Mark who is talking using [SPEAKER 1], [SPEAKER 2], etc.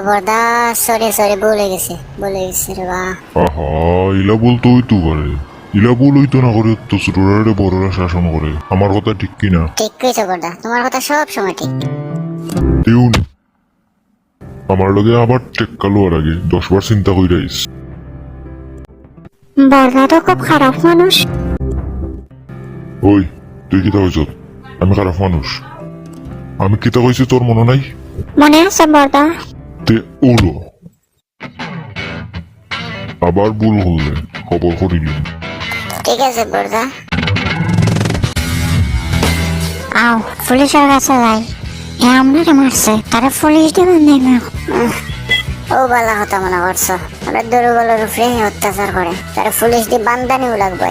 [SPEAKER 1] বর্দা, sorry sorry, ভুলে গেছি রে বা।
[SPEAKER 2] আহা, ইলা বলতো হইতো পারে। ইলা বল হইতো না করে তো ছোটরা বড়রা শাসন করে। আমার কথা ঠিক কিনা?
[SPEAKER 1] ঠিক কইছো বর্দা, তোমার কথা সব সময় ঠিক।
[SPEAKER 2] কেউ নেই। আমার লগে আবার টেক্কা লোয়ার আগে 10 বার চিন্তা কইরাইস।
[SPEAKER 3] বর্দা তো খুব খারাপ মানুষ।
[SPEAKER 2] ওই, তুই কিতা কইছ? আমি খারাপ মানুষ? আমি কিতা কইছি তোর মনে নাই?
[SPEAKER 3] মনে আছে বর্দা?
[SPEAKER 2] তে ওলো আবার ভুল হলে খবর করিলি।
[SPEAKER 1] ঠিক আছে বর্দা।
[SPEAKER 3] আও পুলিশের কাছে যাই। এ আপনারে মারছে, তারা পুলিশ দেবেন নেই না।
[SPEAKER 1] ও বালা কথা মনে করছো, ওরা দরুগলের উপরে অত্যাচার করে, তারা পুলিশ দিয়ে বান্দানিও লাগবে।